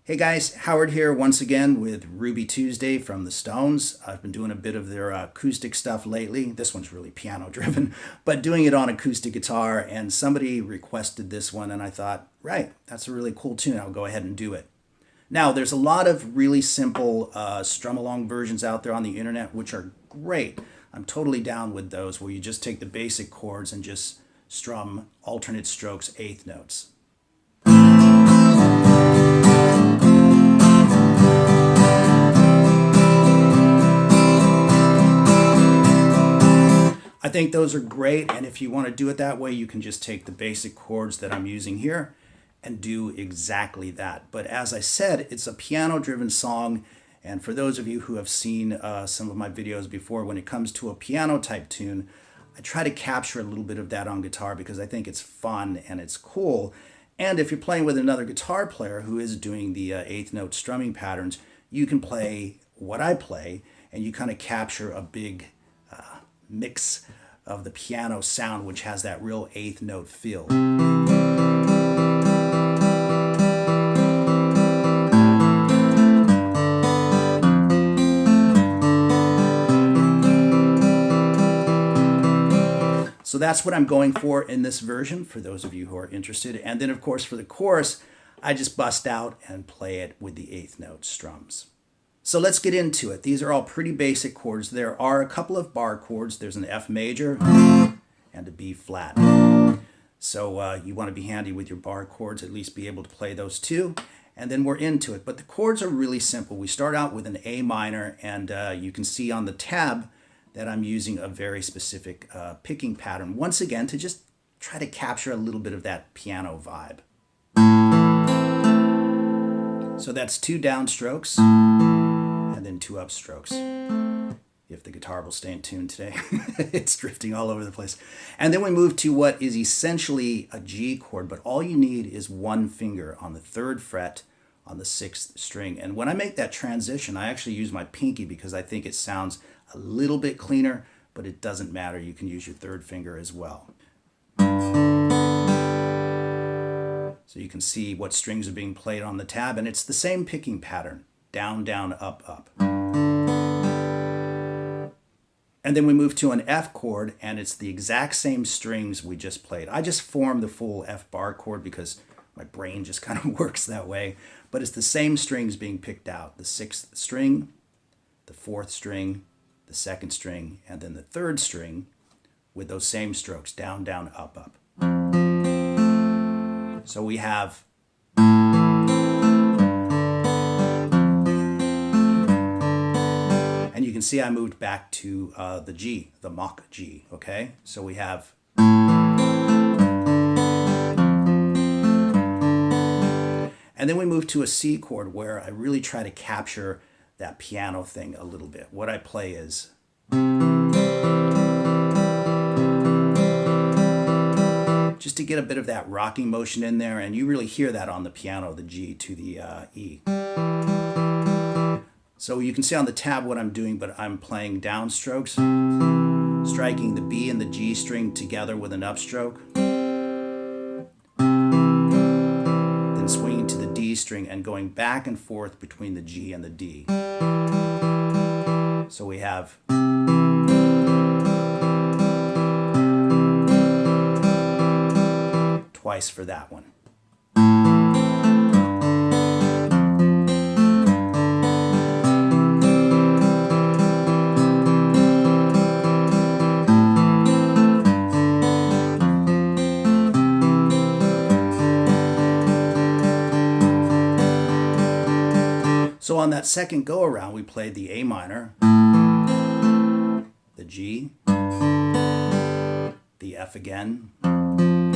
Hey guys, Howard here once again with Ruby Tuesday from the Stones. I've been doing a bit of their acoustic stuff lately. This one's really piano driven, but doing it on acoustic guitar, and somebody requested this one and I thought, right, that's a really cool tune. I'll go ahead and do it. Now, there's a lot of really simple strum along versions out there on the internet which are great. I'm totally down with those where you just take the basic chords and just strum alternate strokes eighth notes. I think those are great, and if you want to do it that way, you can just take the basic chords that I'm using here and do exactly that. But as I said, it's a piano-driven song, and for those of you who have seen some of my videos before, when it comes to a piano-type tune, I try to capture a little bit of that on guitar because I think it's fun and it's cool. And if you're playing with another guitar player who is doing the eighth note strumming patterns, you can play what I play, and you kind of capture a big mix of the piano sound, which has that real eighth note feel. So that's what I'm going for in this version, for those of you who are interested. And then, of course, for the chorus, I just bust out and play it with the eighth note strums. So let's get into it. These are all pretty basic chords. There are a couple of bar chords. There's an F major and a B flat. So you want to be handy with your bar chords, at least be able to play those two. And then we're into it. But the chords are really simple. We start out with an A minor, and you can see on the tab that I'm using a very specific picking pattern, once again, to just try to capture a little bit of that piano vibe. So that's 2 downstrokes and then 2 upstrokes. If the guitar will stay in tune today. It's drifting all over the place. And then we move to what is essentially a G chord, but all you need is 1 finger on the 3rd fret on the 6th string. And when I make that transition, I actually use my pinky because I think it sounds a little bit cleaner, but it doesn't matter. You can use your 3rd finger as well. So you can see what strings are being played on the tab, and it's the same picking pattern. Down, down, up, up. And then we move to an F chord, and it's the exact same strings we just played. I just formed the full F bar chord because my brain just kind of works that way. But it's the same strings being picked out. The 6th string, the 4th string, the 2nd string, and then the 3rd string with those same strokes. Down, down, up, up. So we have and you can see I moved back to the G, the Mach G, okay? So we have and then we move to a C chord where I really try to capture that piano thing a little bit. What I play is just to get a bit of that rocking motion in there, and you really hear that on the piano, the G to the E. So you can see on the tab what I'm doing, but I'm playing downstrokes, striking the B and the G string together with an upstroke, then swinging to the D string and going back and forth between the G and the D. So we have twice for that one. So on that second go around, we played the A minor, the G, the F again, and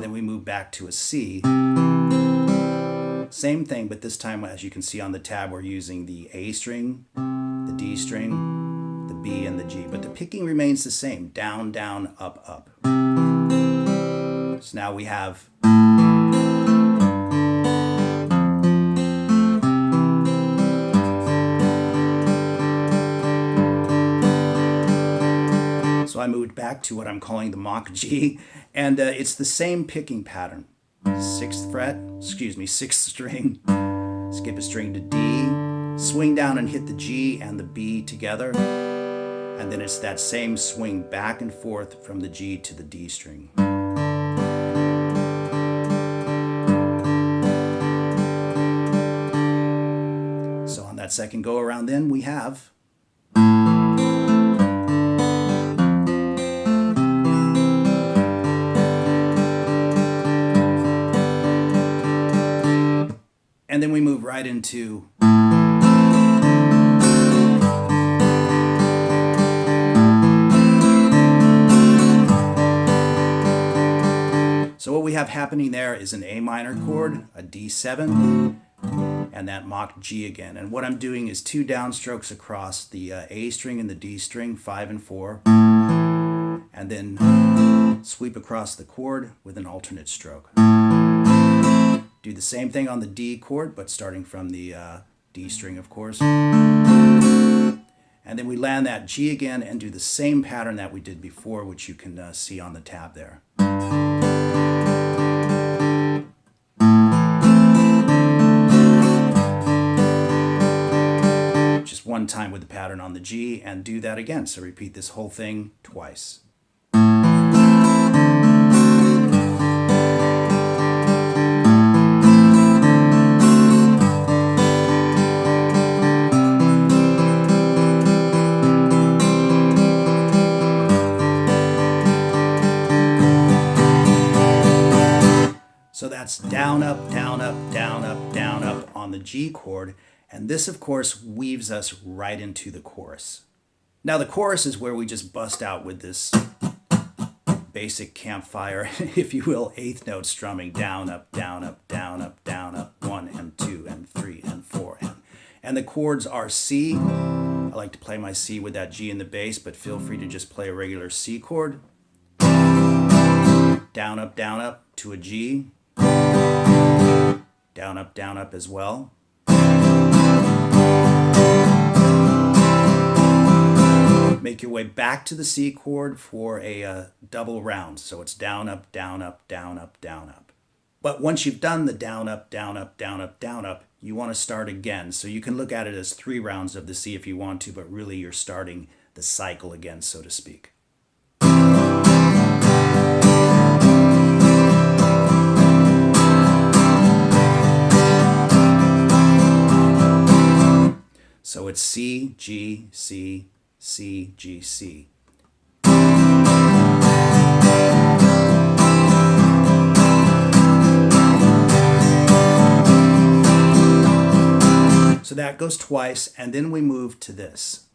then we move back to a C. Same thing, but this time, as you can see on the tab, we're using the A string, the D string, the B, and the G, but the picking remains the same, down, down, up, up. So now we have So I moved back to what I'm calling the Mach G, and it's the same picking pattern. sixth string, skip a string to D, swing down and hit the G and the B together, and then it's that same swing back and forth from the G to the D string. So on that second go around then we have and then we move right into so what we have happening there is an A minor chord, a D7, and that mock G again. And what I'm doing is 2 downstrokes across the A string and the D string, 5 and 4, and then sweep across the chord with an alternate stroke. Do the same thing on the D chord, but starting from the D string, of course. And then we land that G again and do the same pattern that we did before, which you can see on the tab there. Just one time with the pattern on the G and do that again. So repeat this whole thing twice. So that's down, up, down, up, down, up, down, up on the G chord. And this, of course, weaves us right into the chorus. Now, the chorus is where we just bust out with this basic campfire, if you will, eighth note strumming, down, up, down, up, down, up, down, up, 1 and 2 and 3 and 4. And the chords are C. I like to play my C with that G in the bass, but feel free to just play a regular C chord. Down, up to a G. Down, up as well. Make your way back to the C chord for a double round. So it's down, up, down, up, down, up, down, up. But once you've done the down, up, down, up, down, up, down, up, you want to start again. So you can look at it as 3 rounds of the C if you want to, but really you're starting the cycle again, so to speak. So it's C, G, C, C, G, C. So that goes twice, and then we move to this.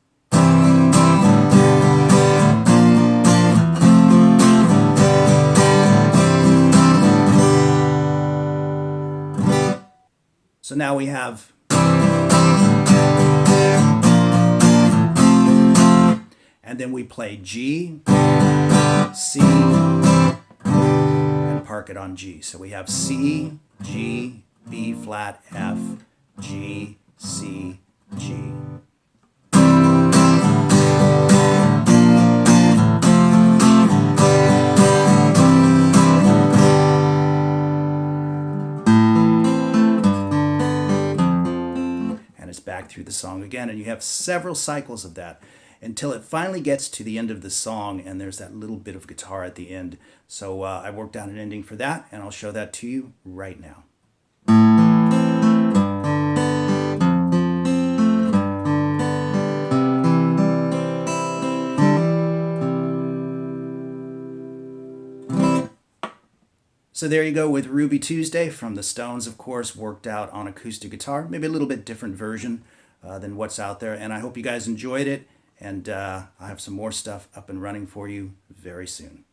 So now we have and then we play G, C, and park it on G. So we have C, G, B flat, F, G, C, G. And it's back through the song again, and you have several cycles of that until it finally gets to the end of the song and there's that little bit of guitar at the end. So I worked out an ending for that, and I'll show that to you right now. So there you go with Ruby Tuesday from the Stones, of course, worked out on acoustic guitar. Maybe a little bit different version than what's out there. And I hope you guys enjoyed it. And I have some more stuff up and running for you very soon.